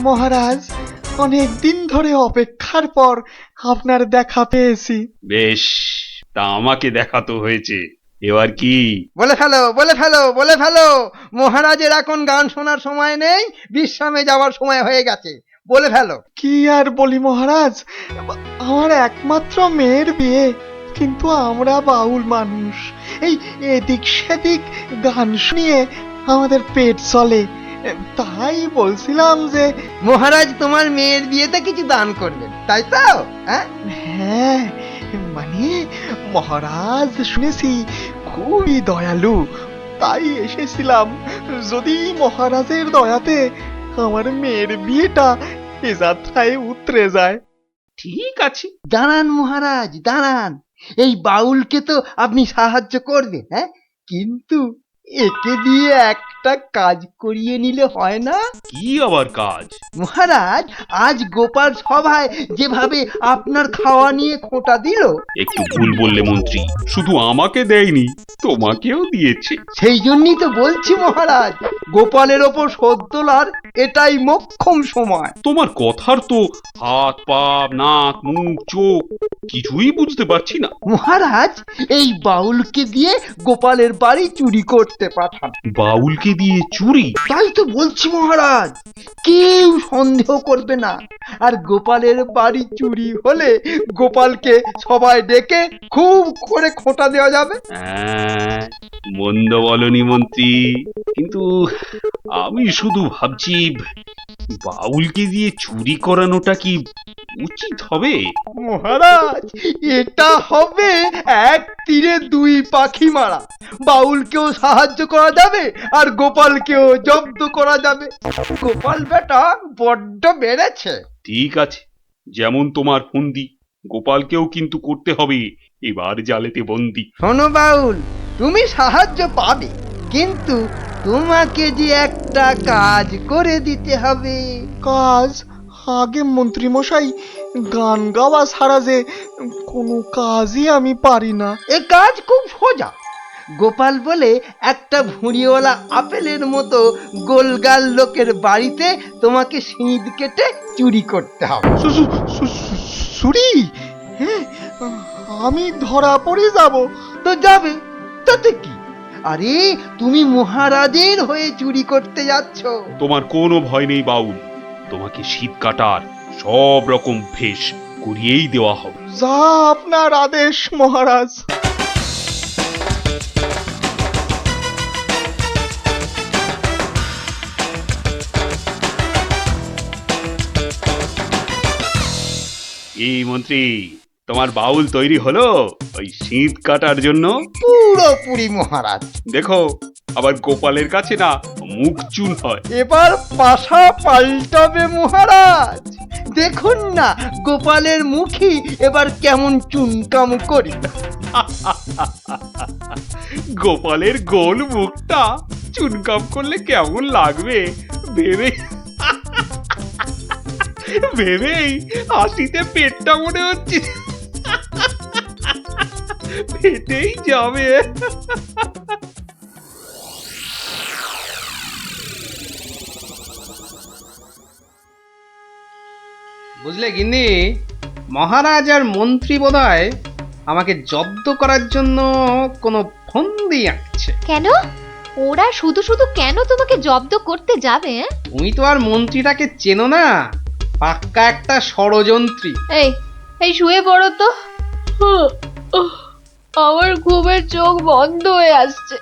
মহারাজ, অনেক দিন ধরে অপেক্ষার পর আপনার দেখা পেয়েছি। বেশ, তা আমাকে দেখাতো হয়েছে, এবার কি? বলে ফেলো, বলে ফেলো, বলে ফেলো। মহারাজের এখন গান শোনার সময় নেই, বিশ্রামে যাওয়ার সময় হয়ে গেছে। বলে ফেলো। কি আর বলি মহারাজ, আমার একমাত্র মেয়ের বিয়ে, কিন্তু আমরা বাউল মানুষ, এই এদিক সেদিক গান শুনিয়ে আমাদের পেট চলে। তাই বলছিলাম যে মহারাজ তোমার মেয়ের বিয়েতে কিছু দান করবেন, তাই তো? হ্যাঁ, হ্যাঁ, মানে মহারাজ শুনেছি খুবই দয়ালু, তাই এসেছিলাম। যদি মহারাজের দয়াতে আমার মেয়ের বিয়েটা এ যাত্রায় উতরে যায়। ঠিক আছে। দাঁড়ান মহারাজ, দাঁড়ান। এই বাউলকে তো আপনি সাহায্য করবেন, হ্যাঁ, কিন্তু একে দিয়ে একটা কাজ করিয়ে নিলে হয় না? কি আবার কাজ? মহারাজ, আজ গোপাল সভায় যেভাবে আপনার খাওয়া নিয়ে খোঁটা দিল, একটু ভুল বললে মন্ত্রী, শুধু আমাকে দেয়নি, তোমাকেও দিয়েছে। সেই জন্যই তো বলছি মহারাজ, গোপালের ওপর শোধ তোলার এটাই মোক্ষম সময়। তোমার কথার তো হাত পা নাক মুখ চোখ কিছুই বুঝতে পারছি না। মহারাজ, এই বাউলকে দিয়ে গোপালের বাড়ি চুরি করতে পাঠান। বাউলকে দিয়ে চুরি? তাই তো বলছি মহারাজ, কেউ সন্দেহ করবে না। আর গোপালের বাড়ি চুরি হলে গোপালকে সবাই ডেকে খুব করে খোঁটা দেওয়া যাবে। হ্যাঁ, মন্দ বলনি মন্ত্রী, কিন্তু আমি শুধু ভাবছি বাউলকে দিয়ে চুরি করানোটা কি উচিত হবে? মহারাজ, এটা হবে এক তীরে দুই পাখি মারা। বাউলকেও সাহায্য করা যাবে আর গোপালকেও জব্দ করা যাবে। গোপাল বেটা বড্ড বেড়েছে। ঠিক আছে, যেমন তোমার ফন্দি, গোপালকেও কিন্তু করতে হবে এবার জালেতে বন্দি। শোনো বাউল, তুমি সাহায্য পাবে, কিন্তু তোমাকে যে একটা কাজ করে দিতে হবে। কাজ? আগে মন্ত্রী মশাই, গান গাওয়া ছাড়া যে কোনো কাজই আমি পারি না। এ কাজ খুব সোজা। গোপাল বলে একটা ভুঁড়িওয়ালা আপেলের মতো গোলগাল লোকের বাড়িতে তোমাকে সিঁধ কেটে চুরি করতে হবে। সুরি? হ্যাঁ, আমি ধরা পড়ে যাব। তো যাবে, তাতে কি? আরে, তুমি মহারাজের হয়ে চুরি করতে যাচ্ছ। তোমার কোনো ভয় নেই বাউল, তোমাকে শীত কাটার সব রকম ভেষ করিয়েই দেওয়া হবে। যা আপনার আদেশ মহারাজ। এই মন্ত্রী, তোমার বাউল তৈরি হলো ওই শীত কাটার জন্য? পুরোপুরি মহারাজ। দেখো, আবার গোপালের কাছে না মুখ চুন হয়। এবার পাশা পাল্টাবে মহারাজ। দেখুন না, গোপালের মুখই এবার কেমন চুনকাম করি। গোপালের গোল মুখটা চুনকাম করলে কেমন লাগবে ভেবে ভেবেই হাসিতে পেটটা মনে হচ্ছে ফেটেই যাবে। বুঝলে গিন্নি, মহারাজ আর মন্ত্রী বোধহয় আমাকে জব্দ করার জন্য কোনো ফন্দি আঁকছে। কেন? ওরা শুধু শুধু কেন তোমাকে জব্দ করতে যাবে? তুমি তো আর মন্ত্রীটাকে চেনো না, পাক্কা একটা ষড়যন্ত্রী। এই এই শুয়ে পড়ো তো। আমার ঘুমের চোখ বন্ধ হয়ে আসছে।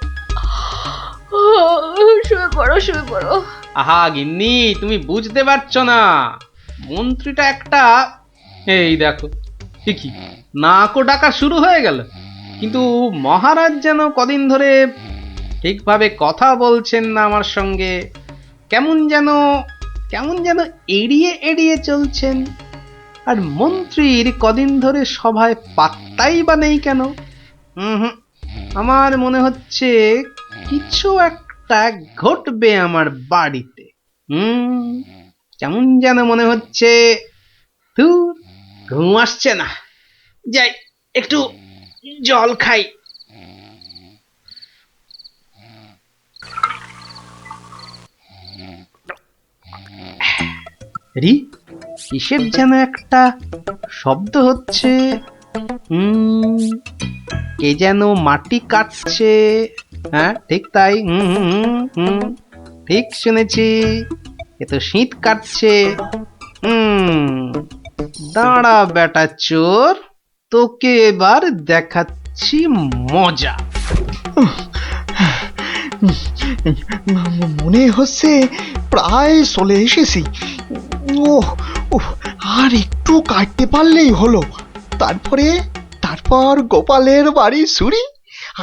শুয়ে পড়ো, শুয়ে পড়ো। আহা গিন্নি, তুমি বুঝতে পারছো না, মন্ত্রীটা একটা, এই দেখো কি নাকও ডাকা শুরু হয়ে গেল। কিন্তু মহারাজ যেন কদিন ধরে ঠিকভাবে কথা বলছেন না আমার সঙ্গে, কেমন যেন এড়িয়ে এড়িয়ে চলছেন। আর মন্ত্রীর কদিন ধরে সভায় পাত্তাই বা নেই কেন? হুম, আমার মনে হচ্ছে কিছু একটা ঘটবে আমার বাড়িতে। কেমন যেন মনে হচ্ছে। ধুর, ঘুম আসছে না, যাই একটু জল খাই। রি কিসের যেন একটা শব্দ হচ্ছে। কে যেন মাটি কাটছে। হ্যাঁ ঠিক তাই, ঠিক শুনেছি, এ তো শীত কাটছে। দাঁড়া বেটা চোর, তোকে এবার দেখাচ্ছি মজা। মনে হচ্ছে প্রায় চলে এসেছি। ও আর একটু কাটতে পারলেই হলো। তারপর গোপালের বাড়ি চুরি,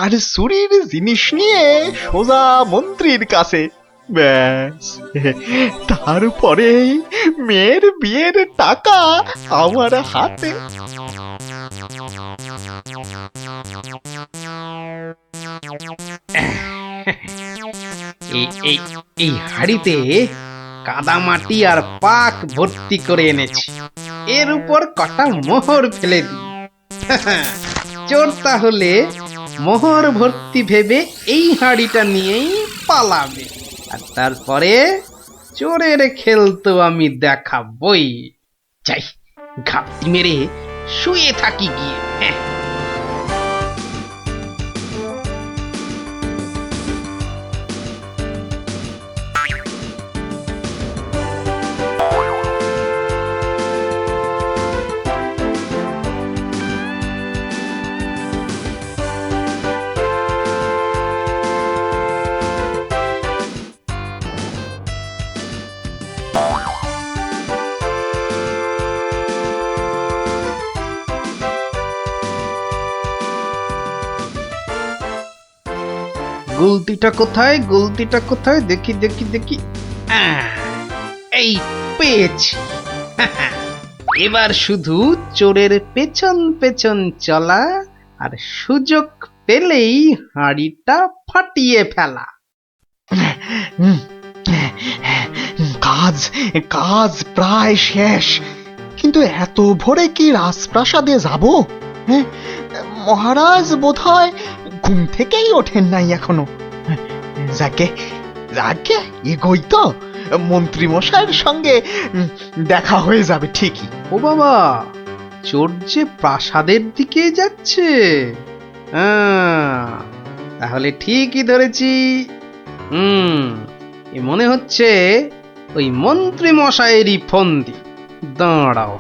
আর চুরির জিনিস নিয়ে সোজা মন্ত্রীর কাছে। ব্যাস, তারপরে মেয়ের বিয়ের টাকা আমার হাতে। এই হাড়িতে কাদা মাটি আর পাক ভর্তি করে এনেছি, এর উপর কটা মোহর ফেলে দি। চোর তাহলে মোহর ভর্তি ভেবে এই হাড়িটা নিয়েই পালাবে, আর তারপরে চোরের খেল তো আমি দেখাবই। যাই, ঘাপটি মেরে শুয়ে থাকি গিয়ে। গুলতিটা কোথায়, গুলতিটা কোথায়, দেখি দেখি দেখি। এই পেয়েছি। এবার শুধু চোরের পেছন পেছন চলা, আর সুযোগ পেলেই হাঁড়িটা ফাটিয়ে ফেলা। কাজ প্রায় শেষ, কিন্তু এত ভোরে কি রাজপ্রাসাদে যাব? হ্যাঁ, মহারাজ বোধহয় ঘুম থেকেই ওঠেন নাই এখনো। যাকে এগোই তো, মন্ত্রী মশাইয়ের সঙ্গে দেখা হয়ে যাবে ঠিকই। ও বাবা, চোর যে প্রাসাদের দিকে যাচ্ছে। তাহলে ঠিকই ধরেছি। এ মনে হচ্ছে ওই মন্ত্রী মশাইয়েরই ফন্দি। দাঁড়াও,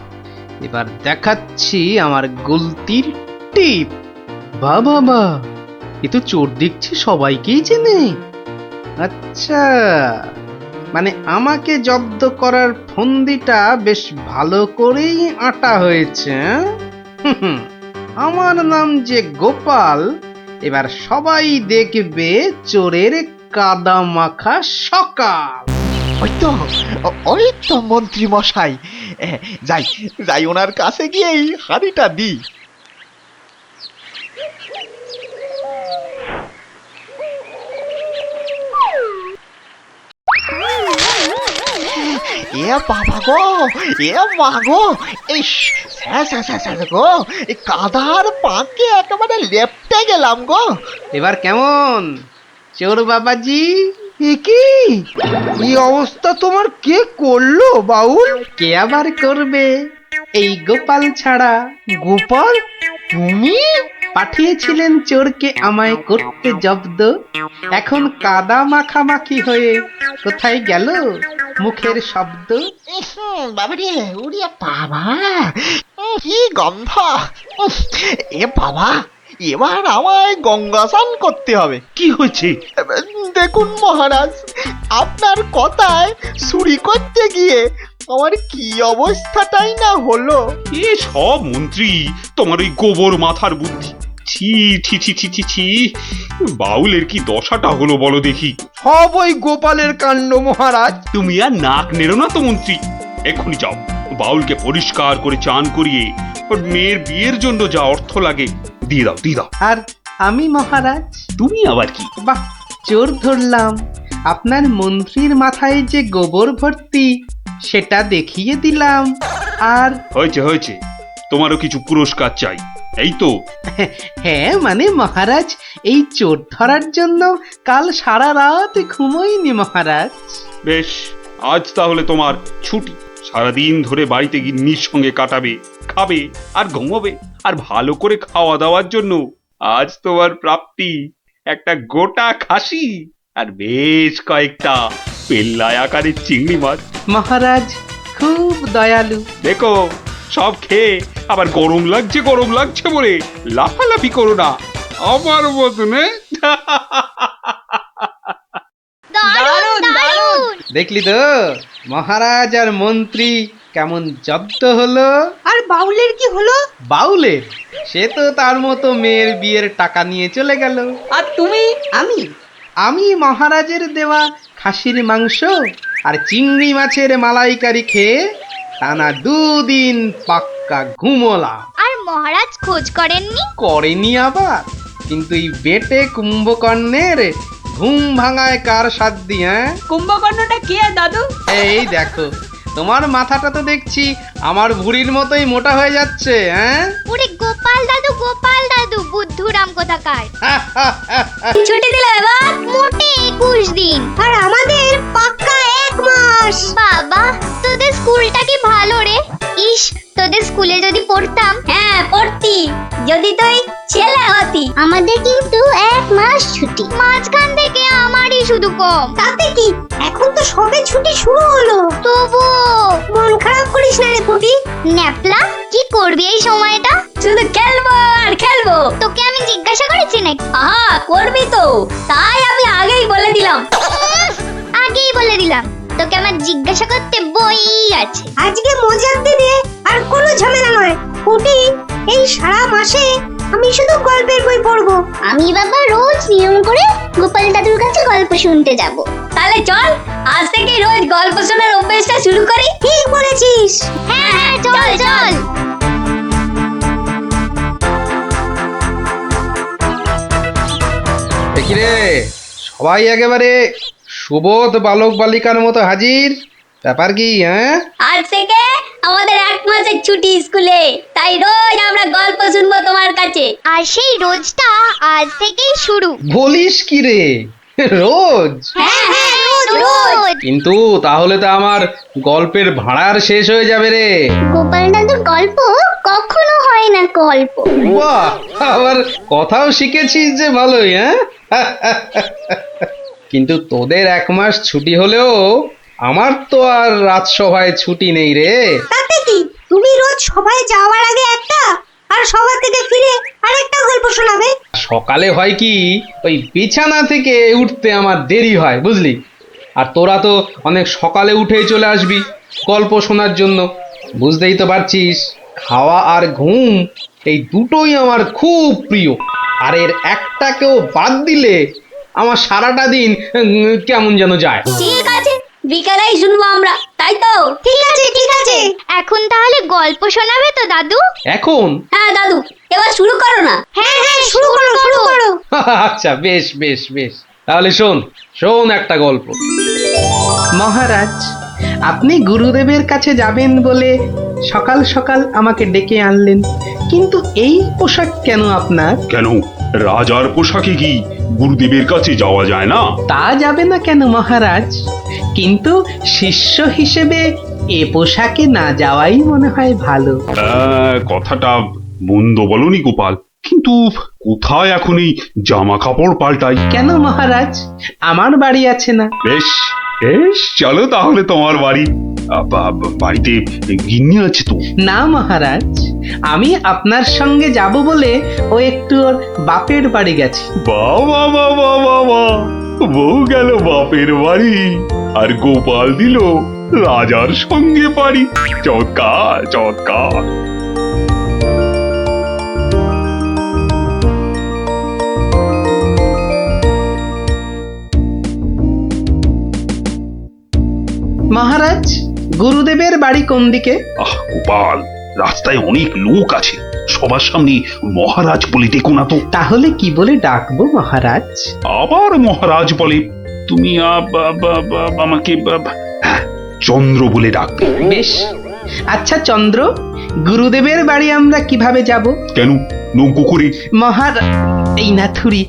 এবার দেখাচ্ছি আমার গুলতির টিপ। বাবা, এ তো চোর দেখছি সবাইকেই চেনে। আচ্ছা, মানে আমাকে জব্দ করার ফন্দিটা বেশ ভালো করেই আটা হয়েছে। আমার নাম যে গোপাল, এবার সবাই দেখবে চোরের কাদা মাখা সকাল। ওই তো মন্ত্রী মশাই। যাই ওনার কাছে গিয়ে এই হাঁড়িটা দিই। এ বাবা গো, এ মা গো, এই গো, এই কাদার পাকে একেবারে লেপটে গেলাম গো। এবার কেমন চোর বাবাজি? কি এই অবস্থা তোমার কে করলো বাউল? কে আবার করবে, এই গোপাল ছাড়া। গোপাল, তুমি? পাঠিয়েছিলেন চোরকে আমায় করতে জব্দ। এখন কাদা মাখামাখি হয়ে কোথায় গেল মুখের শব্দ? বাবারে, উড়িয়া বাবা, কি গন্ধ! এ বাবা, এবার আমায় গঙ্গা স্নান করতে হবে। কি হয়েছে? দেখুন মহারাজ, আপনার কথায় চুরি করতে গিয়ে আমার কি অবস্থাটাই না হলো। এ সব মন্ত্রী তোমার ওই গোবর মাথার বুদ্ধি। ছি ছি ছি ছি ছি ছি, বাউলের কি দশাটা হলো বলো দেখি। সব ওই গোপালের কাণ্ড মহারাজ। তুমি আর নাক নেড়ো না তো মন্ত্রী, এক্ষুনি যাও বাউলকে পরিষ্কার করে চান করিয়ে ওর মেয়ের বিয়ের জন্য যা অর্থ লাগে দিয়ে দাও। আর আমি মহারাজ? তুমি আবার কি? বাহ, চোর ধরলাম, আপনার মন্ত্রীর মাথায় যে গোবর ভর্তি সেটা দেখিয়ে দিলাম। আর হয়েছে, তোমারও কিছু পুরস্কার চাই, এই তো? হ্যাঁ, মানে মহারাজ, এই চোর ধরার জন্য কাল সারা রাত ঘুমোইনি মহারাজ। বেশ, আজ তাহলে তোমার ছুটি। সারাদিন ধরে বাড়িতে গিন্নির সঙ্গে কাটাবে, খাবে আর ঘুমোবে, আর ভালো করে খাওয়া দাওয়ার জন্য আজ তোমার প্রাপ্তি একটা গোটা খাসি আর বেশ কয়েকটা পেল্লাই আকারের চিংড়ি মাছ। মহারাজ খুব দয়ালু। দেখো, সব খেয়ে আবার গরম লাগছে বলে লাফালাফি করো না আমার মতনে। দারুণ দারুণ। দেখলি তো মহারাজ আর মন্ত্রী কেমন জব্দ হলো। আর বাউলের কি হলো? বাউলের সে তো তার মতো মেয়ের বিয়ের টাকা নিয়ে চলে গেল। আর তুমি? আমি মহারাজের দেওয়া খাসির মাংস আর চিংড়ি মাছের মালাইকারি খেয়ে টানা 2 দিন পাক্কা ঘুমোলাম। আর মহারাজ খোঁজ করেননি? করেনি আবার, কিন্তু এই বেটে কুম্ভকর্ণের ঘুম ভাঙায় কার সাধ্যি? হ্যাঁ, কুম্ভকর্ণটা কে দাদু? এই দেখো, তোমার মাথাটা তো দেখছি আমার ভুঁড়ির মতোই মোটা হয়ে যাচ্ছে। হ্যাঁ, ওরে গোপাল দাদু বুদ্ধুরাম কোথাকার। ছুটি দিলে এবার? মোটে 21 দিন। আর আমাদের পাক্কা 1 মাস। বাবা, তোদের স্কুলটা কি ভালো রে। ইস, তোদের স্কুলে যদি পড়তাম। হ্যাঁ পড়তি, যদি তুই ছেলে হতি। আমাদের কিন্তু 1 মাস ছুটি, মাঝখান থেকে আমারই শুধু কম। তাতে কি, এখন তো সবে ছুটি শুরু হলো। তবু মন খারাপ করিস না রে পুটি। ন্যাপলা, কি করবি এই সময়টা? শুধু খেলবো আর খেলবো। তোকে আমি জিজ্ঞাসা করেছি নাকি? আহা, করবি তো, তাই আমি আগেই বলে দিলাম। আগেই বলে দিলাম, তোকে আমার জিজ্ঞাসা করতে বই আছে। আজকে মজার দিনে আর কোনো ঝামেলা নয় পুটি। এই সারা মাসে আমি শুধু গল্পের বই পড়বো। আমি বাবা রোজ নিয়ম করে গোপাল দাদুর কাছে গল্প শুনতে যাব। তাহলে চল, আজ থেকে রোজ গল্প শোনার অভ্যাসটা শুরু করি। ঠিক বলেছিস। হ্যাঁ হ্যাঁ, চল চল। দেখি রে, সবাই একেবারে সুবোধ বালক বালিকার মতো হাজির। ব্যাপার কি? হ্যাঁ, আজ থেকে আমাদের 1 মাসের ছুটি স্কুলে, তাই রোজ আমরা গল্প শুনবো তোমার কাছে। আর সেই রোজটা আজ থেকেই শুরু। বলিস কি রে, রোজ? হ্যাঁ হ্যাঁ, রোজ রোজ। কিন্তু তাহলে তো আমার গল্পের ভাড়ার শেষ হয়ে যাবে রে। গোপাল দাদুর গল্প কখনো হয় না গল্প। বাহ, আবার কথাও শিখেছিস যে ভালোই। হ্যাঁ, কিন্তু তোদের 1 মাস ছুটি হলেও আমার তো আর রাজসভায় ছুটি নেই রে। তাতে কি, তুমি রোজ সবাই যাওয়ার আগে একটা, আর সবার থেকে ফিরে আরেকটা গল্প শোনাবে। সকালে হয় কি, ওই বিছানা থেকে উঠতে আমার দেরি হয় বুঝলি। আর তোরা তো অনেক সকালে উঠেই চলে আসবি গল্প শোনার জন্য। বুঝতেই তো পারছিস, খাওয়া আর ঘুম এই দুটোই আমার খুব প্রিয়। আর এর একটাকেও বাদ দিলে আমার সারাটা দিন কেমন যেন যায়। ঠিক আছে, বিকালেই শুনবো আমরা, তাই তো? ঠিক আছে ঠিক আছে। এখন তাহলে গল্প শোনাবে তো দাদু? এখন? হ্যাঁ দাদু, এবার শুরু করো না। হ্যাঁ হ্যাঁ, শুরু করো। আচ্ছা, বেশ বেশ বেশ, তাহলে শোন শোন একটা গল্প। মহারাজ, আপনি গুরুদেবের কাছে যাবেন বলে সকাল সকাল আমাকে ডেকে আনলেন, কিন্তু এই পোশাক কেন আপনার? কেন, রাজার পোশাকে কি গুরুদেবের কাছে যাওয়া যায় না? তা যাবে না কেন মহারাজ, কিন্তু শিষ্য হিসেবে এ পোশাকে না যাওয়াই মনে হয় ভালো। কথাটা মন্দ বলনি গোপাল, কিন্তু কোথায় এখন এই জামা কাপড় পাল্টাই? কেন মহারাজ, আমার বাড়ি আছে না? বেশ বেশ, চলো তাহলে তোমার বাড়ি। বাড়িতে গিন্নি আছে তো? না মহারাজ, আমি আপনার সঙ্গে যাব বলে ও একটু ওর বাপের বাড়ি গেছে। বাবা বাবা বাবা, বউ গেল বাপের বাড়ি আর গোপাল দিল রাজার সঙ্গে বাড়ি। চমৎকার চমৎকার। মহারাজ, গুরুদেবের বাড়ি কোন দিকে? আহ গোপাল, রাস্তায় অনেক লোক আছে, সবার সামনে মহারাজ বলে ডেকো না তো। তাহলে কি বলে ডাকবো মহারাজ? আবার মহারাজ বলে? তুমি আমাকে হ্যাঁ, চন্দ্র বলে ডাকবে। বেশ, আচ্ছা চন্দ্র, গুরুদেবের বাড়ি আমরা কিভাবে যাব? কেন, নৌকো করে? এই নাথুরি,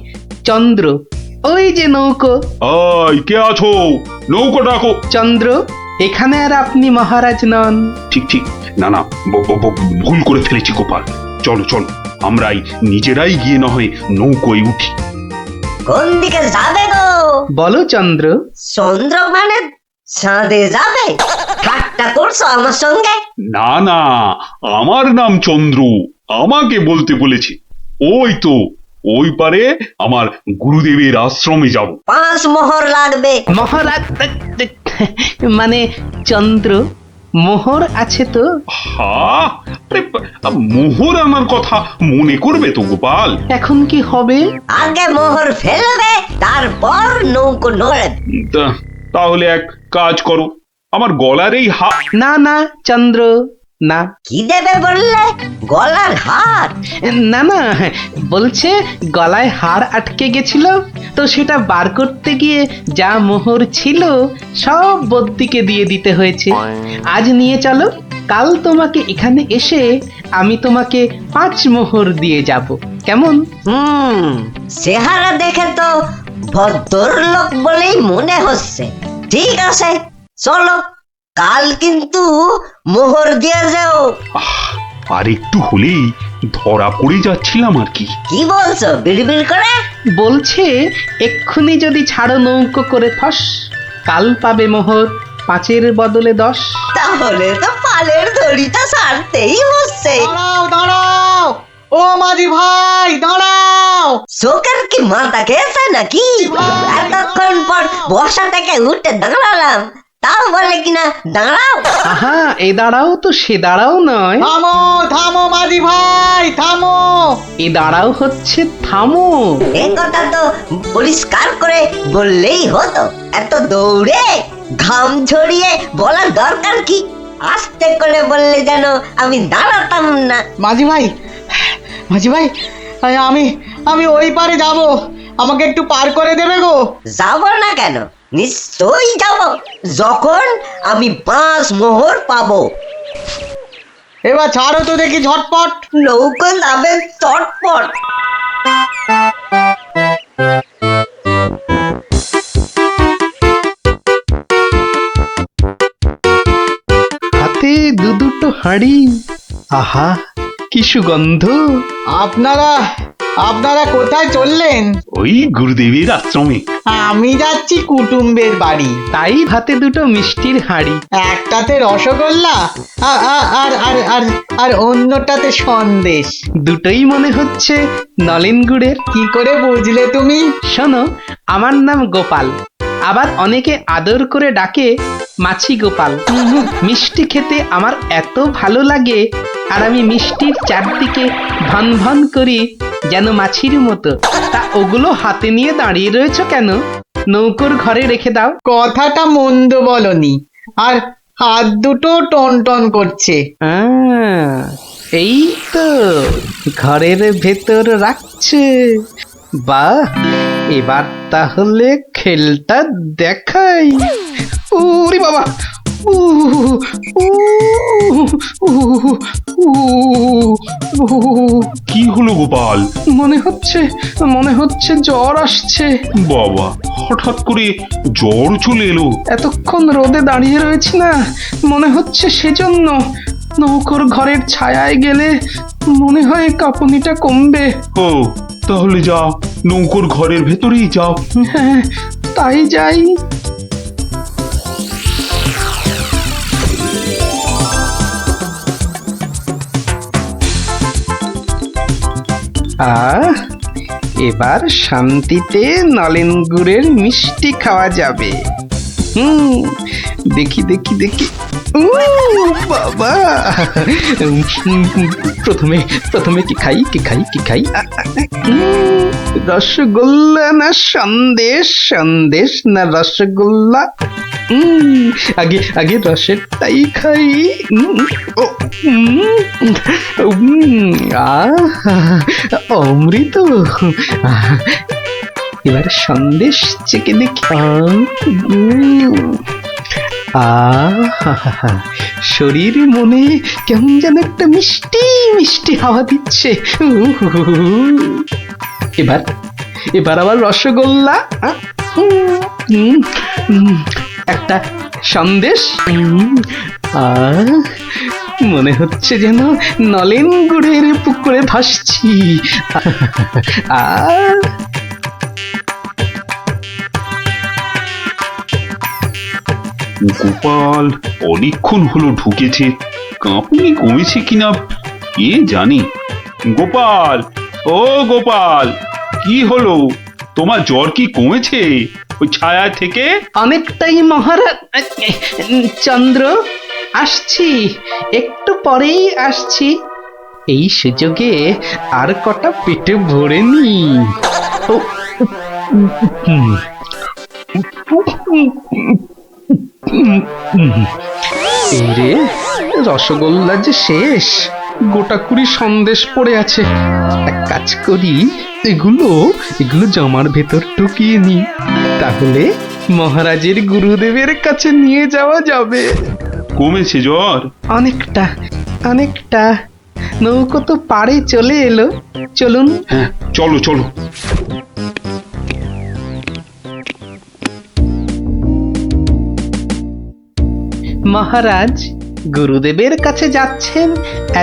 চন্দ্র, ওই যে নৌকো। আয়, কে আছো? নৌকো ডাকো। চন্দ্র, এখানে আর আপনি মহারাজ নন। ঠিক ঠিক, না না, ভুল করে ফেলেছি গোপাল। চলো চলো, আমরাই নিজেরাই গিয়ে না হয় নৌকোয় উঠি। কোন দিকে যাবে গো? বলো চন্দ্র। চন্দ্র মানে চাঁদে যাবে? ঠাট্টা করছো আমার সঙ্গে? না না, আমার নাম চন্দ্র, আমাকে বলতে বলেছে। ওই তো ওই পারে আমার গুরুদেবের আশ্রমে যাব। 5 মোহর লাগবে। মহারাজ মানে চন্দ্র, মোহর আছে তো? হা, আরে মোহর আনার কথা মনে করবে তো গোপাল। এখন কি হবে? আগে মোহর ফেলবে, তারপর নৌকো নড়বে। তাহলে এক কাজ করো, আমার গলার এই না না চন্দ্র, না। কি দেবে বললে? গলার হার? না না, বলছে গলায় হার আটকে গেছিল, তো সেটা বার করতে গিয়ে যা মোহর ছিল সব বদ্যিকে দিয়ে দিতে হয়েছে। আজ নিয়ে চলো, কাল তোমাকে এখানে এসে আমি তোমাকে 5 মোহর দিয়ে যাব, কেমন? চেহারা দেখে তো ভদ্রলোক বলেই মনে হচ্ছে। ঠিক আছে, চলো, কাল কিন্তু মোহর দিয়ে যাও। আর একটু হলেই ধরা পড়ে যাচ্ছিলাম আর কি। কি বলছো বিড়বিড় করে? বলছে এক্ষুনি যদি ছাড়ো নৌকো করে ফস, কাল পাবে মোহর 5-এর বদলে 10। তাহলে তো পালের দড়িটা ছাড়তেই হচ্ছে। দাঁড়াও দাঁড়াও, ও মাঝি ভাই দাঁড়াও। চোখের কি মাথা খেয়েছে নাকি? এতক্ষণ পর বসা থেকে উঠে দাঁড়ালাম, তাও বলে কিনা দাঁড়াও। আহা, এ দাঁড়াও তো সে দাঁড়াও নয়। থামো থামো মাঝি ভাই, থামো। এ দাঁড়াও হচ্ছে থামো। এ কথা তো পরিষ্কার করে বললেই হতো। এত দৌড়ে ঘাম ঝরিয়ে বলার দরকার কি? আস্তে করে বললে যেন আমি দাঁড়াতাম না। মাঝি ভাই, মাঝি ভাই, আমি আমি ওই পারে যাব, আমাকে একটু পার করে দেবে গো? যাব না কেন? নিশ্চয়ই যাব, যখন আমি 5 মোহর পাবো। এবার ছাড়ো তো দেখি ঝটপট। নৌকো নামে চটপট। হাতে দুটো হাঁড়ি, আহা কি সুগন্ধ। আপনারা আপনারা কোথায় চললেন? ওই গুরুদেবের আশ্রমে। আমি যাচ্ছি কুটুম্বের বাড়ি। তাই হাতে দুটো মিষ্টির হাঁড়ি। একটাতে রসগোল্লা আর আর আর আর আর আর অন্যটাতে সন্দেশ। দুটোই মনে হচ্ছে নলেন গুড়ের। কি করে বুঝলে তুমি? শোনো, আমার নাম গোপাল, আবার অনেকে আদর করে ডাকে মাছি গোপাল। মিষ্টি খেতে আমার এত ভালো লাগে, আর আমি মিষ্টির চারদিকে ভন ভন করি যেন মাছির মতো। তা ওগুলো হাতে নিয়ে দাঁড়িয়ে রয়েছো কেন? নৌকোর ঘরে রেখে দাও। কথাটা মন্দ বলনি, আর হাত দুটো টন টন করছে। এই তো ঘরের ভেতর রাখছে। বাহ, এবার তাহলে খেলটা দেখাই। ওরে বাবা, কি হলো গোপাল? মনে হচ্ছে জ্বর আসছে। বাবা, হঠাৎ করে জ্বর চলে এলো? এতক্ষণ রোদে দাঁড়িয়ে রয়েছি না, মনে হচ্ছে সেজন্য। নৌকোর ঘরের ছায়ায় গেলে মনে হয় কাঁপুনিটা কমবে। ও, তাহলে যাও, নৌকোর ঘরের ভেতরেই যাও। হ্যাঁ, তাই যাই। এবার শান্তিতে নলেন গুড়ের মিষ্টি খাওয়া যাবে। দেখি দেখি দেখি। বাবা, প্রথমে কি খাই কি খাই কি খাই? রসগোল্লা না সন্দেশ? সন্দেশ না রসগোল্লা? আগে আগে রসেরটাই খাই। অমৃত। এবার সন্দেশ চেকে দেখি। শরীর মনে কেমন যেন একটা মিষ্টি মিষ্টি হাওয়া দিচ্ছে। এবার আবার রসগোল্লা। একটা সন্দেশ মনে হচ্ছে যেন নলেন গুড়ের পুকুরে ভাসছি। আহ গোপাল অনেকক্ষণ হলো ঢুকেছে, কাঁপুনি কমেছে কিনা কে জানি। গোপাল, ও গোপাল, কি হলো? তোমার জ্বর কি কমেছে ওই ছায়া থেকে? অনেকটাই মহারাজ। চন্দ্র, আসছি, একটু পরেই আসছি। এই সুযোগে আর কটা পেটে ভরে নি। ও, রে, রসগোল্লা যে শেষ, গোটা কুড়ি সন্দেশ পড়ে আছে। এক কাজ করি, এগুলো এগুলো জামার ভেতর ঢুকিয়ে নি, তাহলে মহারাজের গুরুদেবের কাছে নিয়ে যাওয়া যাবে। কমেছে জ্বর? অনেকটা, অনেকটা। নৌকো তো পাড়ে চলে এলো, চলুন। হ্যাঁ, চলো চলো। মহারাজ, গুরুদেবের কাছে যাচ্ছেন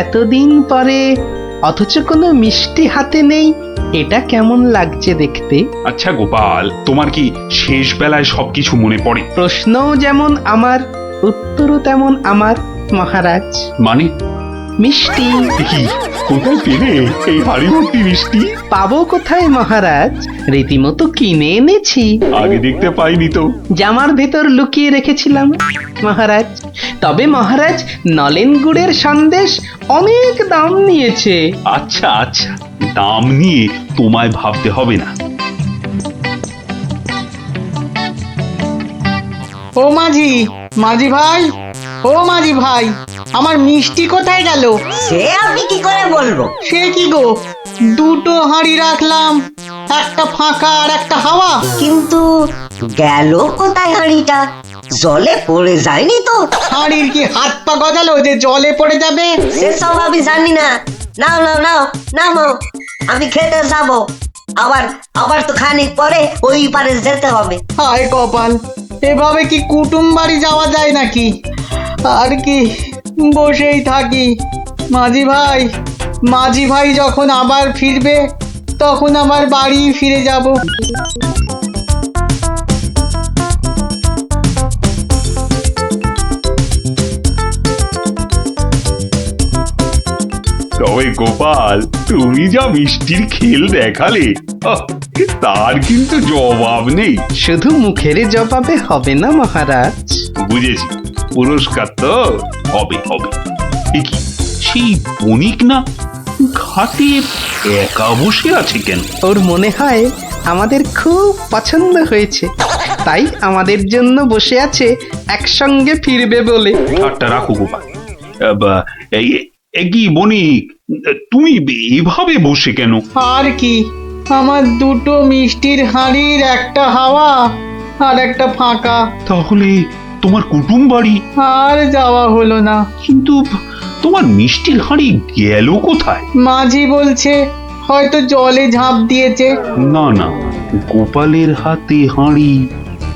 এতদিন পরে, অথচ কোনো মিষ্টি হাতে নেই, এটা কেমন লাগছে দেখতে? আচ্ছা গোপাল, তোমার কি শেষ বেলায় সবকিছু মনে পড়ে? প্রশ্নও যেমন আমার, উত্তরও তেমন আমার মহারাজ। মানে? মিষ্টি কি কোথায় পেলে এই হাড়ি ভর্তি মিষ্টি? পাবো কোথায় মহারাজ, রীতিমতো কিনে এনেছি। আগে দেখতে পাইনি তো। জামার ভেতর লুকিয়ে রেখেছিলাম মহারাজ। তবে মহারাজ, নলেন গুড়ের সন্দেশ অনেক দাম নিয়েছে। আচ্ছা আচ্ছা, দাম নিয়ে তোমায় ভাবতে হবে না। ও মাঝি, মাঝি ভাই, ও মাঝি ভাই, আমার মিষ্টি কোথায় গেল? সে আমি কি করে বলবো? সে কি গো, দুটো হাঁড়ি রাখলাম, একটা ফাঁকা আর একটা হাওয়া। কিন্তু গেল কোথায় হাঁড়িটা? জলে পড়ে যায়নি তো? হাঁড়ির কি হাত পা গজালো যে জলে পড়ে যাবে? সেসব আমি জানি না। নাও নাও নাও নামো, আমি খেতে যাবো। আবার আবার তো খানিক পরে ওই পারে যেতে হবে। হায় কপাল, এভাবে কি কুটুম বাড়ি যাওয়া যায় নাকি? আর কি বসেই থাকি। মাঝি ভাই যখন আবার ফিরবে তখন আমার বাড়ি ফিরে যাব। তবে গোপাল, তুমি যা মিষ্টির খেল দেখালে, তার কিন্তু জবাব নেই। শুধু মুখের জবাবে হবে না মহারাজ। বুঝেছি, পুরস্কার তো হবে হবে। এ কি, সেই বণিক না ঘাটে একা বসে আছে কেন? ওর মনে হয় আমাদের খুব পছন্দ হয়েছে, তাই আমাদের জন্য বসে আছে, একসঙ্গে ফিরবে বলে। ঠাট্টা রাখো গোপাল। কি বণিক, তুমি এভাবে বসে কেন? আর কি, আমার দুটো মিষ্টির হাঁড়ির একটা হাওয়া আর একটা ফাঁকা। তাহলে তোমার কুটুম বাড়ি? আর যাওয়া হলো না। কিন্তু তোমার মিষ্টির হাঁড়ি গেল কোথায়? মাঝি বলছে হয়তো জলে ঝাঁপ দিয়েছে। না না, গোপালের হাতে হাঁড়ি,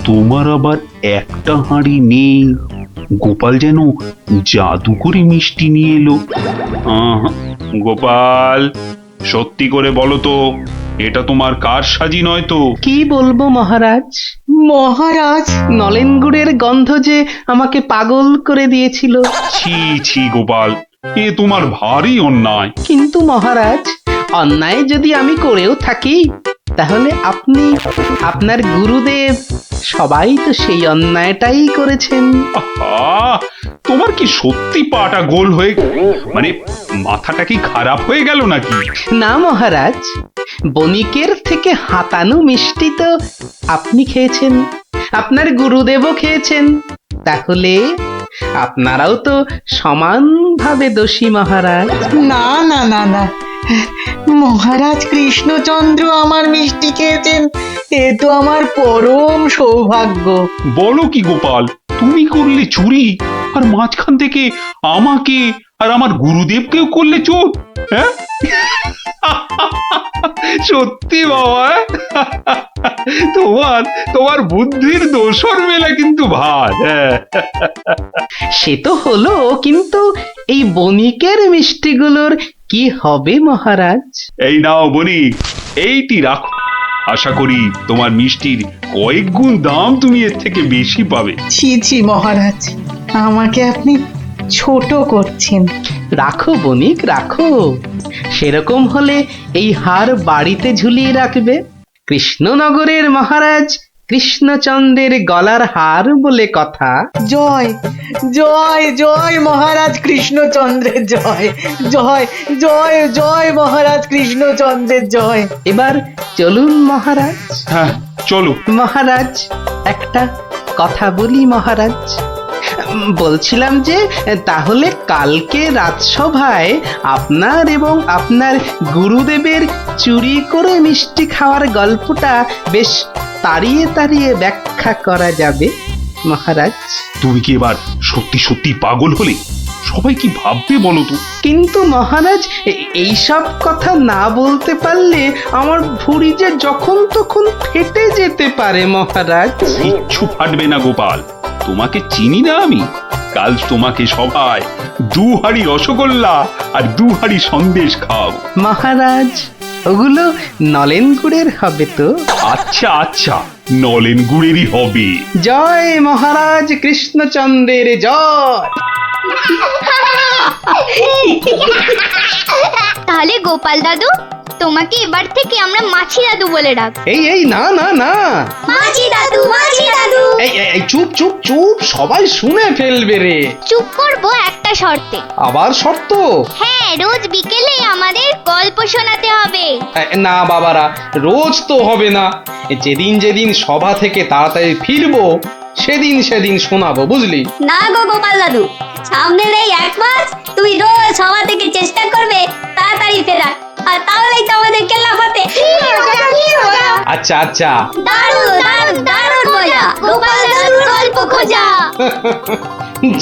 তোমার আবার একটা হাঁড়ি নেই। গোপাল যেন জাদু করে মিষ্টি নিয়ে এলো। গোপাল, সত্যি করে বলো তো, এটা তোমার কারসাজি নয় তো? কি বলবো মহারাজ? মহারাজ, নলেন গুড়ের গন্ধ যে আমাকে পাগল করে দিয়েছিল। ছি ছি গোপাল, এ তোমার ভারী অন্যায়। কিন্তু মহারাজ, অন্যায় যদি আমি করেও থাকি, তাহলে আপনি, আপনার গুরুদেব, সবাই তো সেই অন্যায়টাই করেছেন। আহা, তোমার কি সত্যি পাটা গোল হয়ে, মানে মাথাটা কি খারাপ হয়ে গেল নাকি? না মহারাজ, বণিকের থেকে হাতানো মিষ্টি তো আপনি খেয়েছেন, আপনার গুরুদেবও খেয়েছেন, তাহলে আপনারাও তো সমানভাবে দোষী মহারাজ। না না না না, মহারাজ কৃষ্ণচন্দ্র আমার মিষ্টি খেয়েছেন, এ তো আমার পরম সৌভাগ্য। বলো কি গোপাল, তুমি করলে চুরি, আর মাঝখান থেকে আমাকে আর আমার গুরুদেবকেও করলে চোট, হ্যাঁ? সত্যি বাবা, তোমার তোমার বুদ্ধির দোসর মেলা কিন্তু ভার। হ্যাঁ, সে তো হলো, কিন্তু এই বণিকের মিষ্টিগুলোর কি হবে মহারাজ? এই নাও বণিক, এইটি রাখো। আশা করি তোমার মিষ্টির কয়েক গুণ দাম তুমি এর থেকে বেশি পাবে। ছি ছি মহারাজ, আমাকে আপনি ছোট করছেন। রাখো বণিক রাখো, সেরকম হলে এই হার বাড়িতে ঝুলিয়ে রাখবে। কৃষ্ণনগরের মহারাজ কৃষ্ণচন্দ্রের গলার হার বলে কথা। জয় জয় জয় মহারাজ কৃষ্ণচন্দ্রের জয়, জয় জয় জয় মহারাজ কৃষ্ণচন্দ্রের জয়। এবার চলুন মহারাজ। হ্যাঁ, চলো। মহারাজ, একটা কথা বলি মহারাজ। বলছিলাম যে তাহলে কালকে রাজসভায় আপনার এবং আপনার গুরুদেবের চুরি করে মিষ্টি খাওয়ার গল্পটা বেশ তাড়িয়ে তাড়িয়ে ব্যাখ্যা করা যাবে মহারাজ। তুমি কি এবার সত্যি সত্যি পাগল হলে? সবাই কি ভাববে বলো তো? কিন্তু মহারাজ, এইসব কথা না বলতে পারলে আমার ভুঁড়ি যে যখন তখন ফেটে যেতে পারে মহারাজ। কিচ্ছু ফাটবে না গোপাল, তোমাকে চিনি না আমি? কাল তোমাকে সবাই 2 হাঁড়ি রসগোল্লা আর 2 হাঁড়ি সন্দেশ খাওয়াবো। মহারাজ, ওগুলো নলেন গুড়ের হবে তো? আচ্ছা আচ্ছা, নলেন গুড়েরই হবে। জয় মহারাজ কৃষ্ণচন্দ্রের জয়। তাহলে গোপাল দাদু, তোমাকে এবার থেকে আমরা মাছি দাদু বলে ডাক। এই এই না না না, মাছি দাদু, মাছি দাদু। এই চুপ চুপ চুপ, সবাই শুনে ফেলবে রে। চুপ করবো একটা শর্তে। আবার শর্ত? হ্যাঁ, রোজ বিকেলে আমাদের গল্প শোনাতে হবে। না বাবারা, রোজ তো হবে না। যেদিন যেদিন সভা থেকে তাড়াতাড়ি ফিরবো সেদিন সেদিন শোনাবো, বুঝলি? না গো গোপাল দাদু, সামনের এই 1 মাস তুমি রোজ সভা থেকে চেষ্টা করবে তাড়াতাড়ি ফেরার, আর তাহলেই তো আমাদের কেল্লা ফতে। আচ্ছা আচ্ছা। দারুণ দারুণ দারুণ মজা, গোপাল দাদুর গল্প খোঁজা।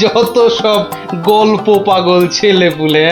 যত সব গল্প পাগল ছেলে পুলে।